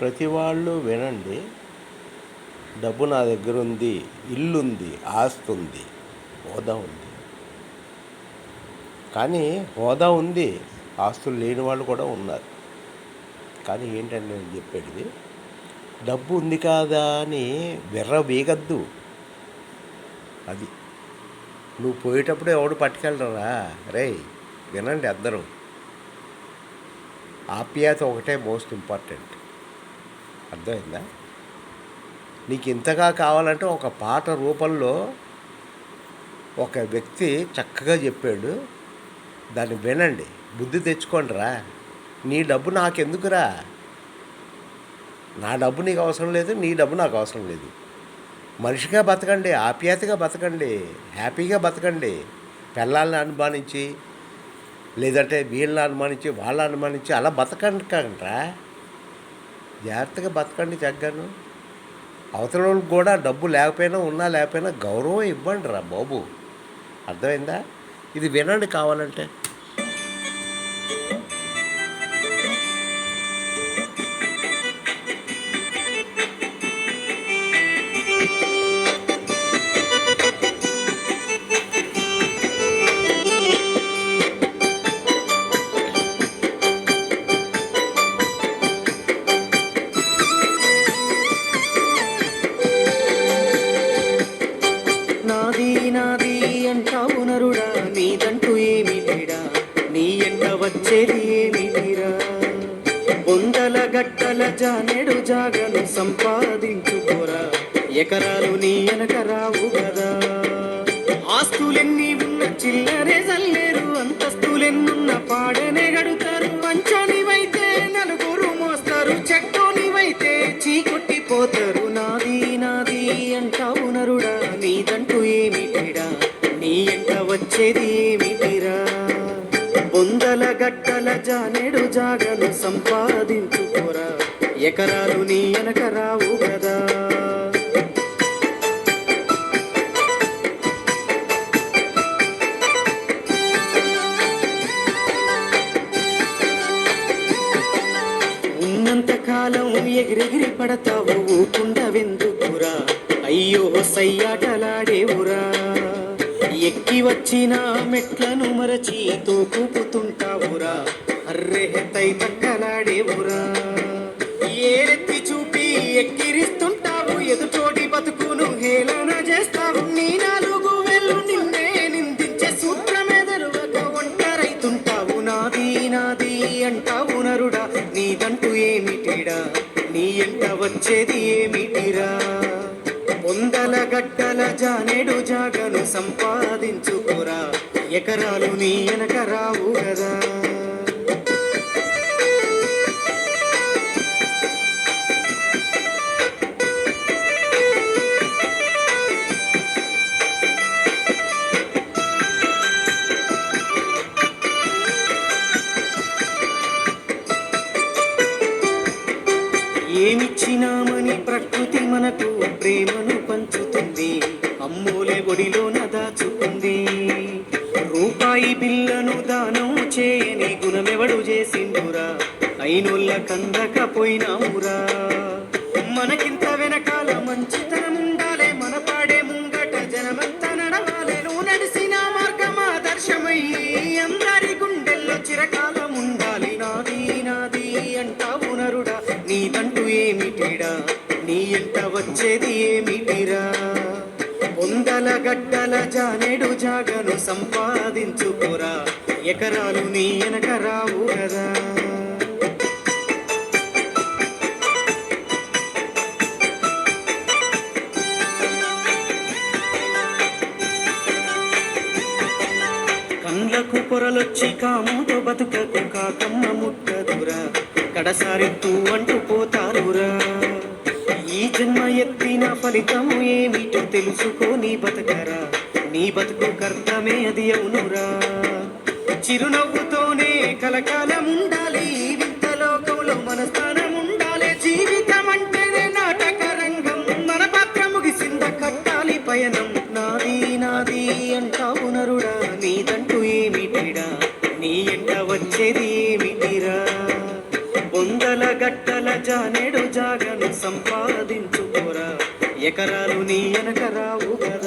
ప్రతి వాళ్ళు వినండి. డబ్బు నా దగ్గర ఉంది, ఇల్లుంది, ఆస్తి ఉంది, హోదా ఉంది. కానీ హోదా ఉంది, ఆస్తులు లేని వాళ్ళు కూడా ఉన్నారు. కానీ ఏంటంటే నేను చెప్పేది, డబ్బు ఉంది కాదా అని విర్రవీగద్దు. అది నువ్వు పోయేటప్పుడు ఎవడు పట్టుకెళ్ళరా. రేయ్ వినండి అందరూ, ఆప్యాయత ఒకటే మోస్ట్ ఇంపార్టెంట్. అర్థమైందా? నీకు ఇంతగా కావాలంటే ఒక పాట రూపంలో ఒక వ్యక్తి చక్కగా చెప్పాడు, దాన్ని వినండి, బుద్ధి తెచ్చుకోండిరా. నీ డబ్బు నాకెందుకురా? నా డబ్బు నీకు అవసరం లేదు, నీ డబ్బు నాకు అవసరం లేదు. మనిషిగా బతకండి, ఆప్యాయతగా బతకండి, హ్యాపీగా బతకండి. పిల్లల్ని అనుమానించి, లేదంటే వీళ్ళని అనుమానించి, వాళ్ళని అనుమానించి అలా బతకండి కండ్రా. జాగ్రత్తగా బతకండి చక్కగాను. అవతల వాళ్ళకి కూడా డబ్బు లేకపోయినా, ఉన్నా లేకపోయినా గౌరవం ఇవ్వండి రా బాబు. అర్థమైందా? ఇది వినండి కావాలంటే. నాది నాది అంటావు నరుడా, నీదంటూ ఏమి లేడా, నీ ఎంట వచ్చేది ఏమిటిరా? వందల గట్టల జానెడు జాగను సంపాదించుకోరా, ఎకరాలు నీ వెనక రావు కదా. ఆస్తులెన్ని ఉన్న చిల్లరే జల్లేరు, అంతస్తులెన్నున్న పాడనే గడుతారు. పంచనివైతే నలుగురు మోస్తారు, చెట్టోనివైతే చీకొట్టిపోతారు. నాది నాది అంటావు నరుడా, నీదంటూ ఏమిటిరా, నీ ఎంట వచ్చేది ఏమిటిరా? వందల గట్టల జానెడు జాగను సంపాదించుకోరా, ఎకరాలు నీ వెనక రావు కదా. ఉన్నంతకాలం ఎగిరెగిరి పడతావు, ఊకుండవెందుకురా? అయ్యో సయ్యాటలాడేవురా. ఎక్కి వచ్చిన మెట్లను మరచి తోకుపుతుంటావురా, అర్రే తై తక్కలాడేవురా. ఏరెత్తి చూపి ఎక్కిరిస్తుంటావు, ఎదుటోటి బతుకును హేళన చేస్తావు. నీ నాలుగు వెళ్ళు నిన్నే నిందించే సూత్రమెదరువక ఒంటరైతుంటావు. నాది నాది అంటావు నరుడా, నీదంటూ ఏమిటిడా, నీ ఎంట వచ్చేది ఏమిటిరా? వందల గట్టల జానెడు జాగను సంపాదించుకోరా, ఎకరాలు నీ వెనక రావు కదా. ఏమిచ్చినామని ప్రకృతి మనకు ప్రేమను పంచుతుంది, అమ్మోలే ఒడిలోన దాచుకుంది. రూపాయి బిల్లను దానం చేయని గుణమెవడు చేసిండురా, అయినోళ్ళ కందకపోయినామురా. మనకింత వెనకాల మంచితనం ఉండాలే, మన పాడే ముంగట జనమంతా నడవాలే. నువ్వు నడిసిన మార్గం ఆదర్శమయ్యి అందరి గుండెల్లో చిరకాలం ఉండాలి. నాది నాది అంటావు నరుడా, నీదంటూ ఏమిటిడా, నీ ఎంట వచ్చేది ఏమిటిరా? వందల గట్టల జానెడు జాగను సంపాదించుకోరా, ఎకరాలు నీ వెనక రావు కదా. కండ్లకు పొరలొచ్చి కాముతో బతుకకు కాకమ్మ ముట్టదురా, కడసారి తూ అంటూ పోతారురా. ఈ జన్మ ఎత్తిన ఫలితము ఏమిటో తెలుసుకోని బతకరా, నీ బతుకు కర్తమే అది అవునురా. చిరునవ్వుతోనే కలకాలం ఉండాలి, వింత లోకంలో మన స్థానం ఉండాలి. జీవితం అంటేనే నాటక రంగం, మన పాత్ర ముగిసింద కట్టాలి పయనం. నాది నాది అంటావు నరుడా, నీదంటూ ఏమిటిడా, నీ ఎంట వచ్చేది ఏమిటిరా? వంద గుట్టల గట్టల జానెడు జాగను సంపాదించుకోరా ఎకరాలు నీ వెనక రావు కదా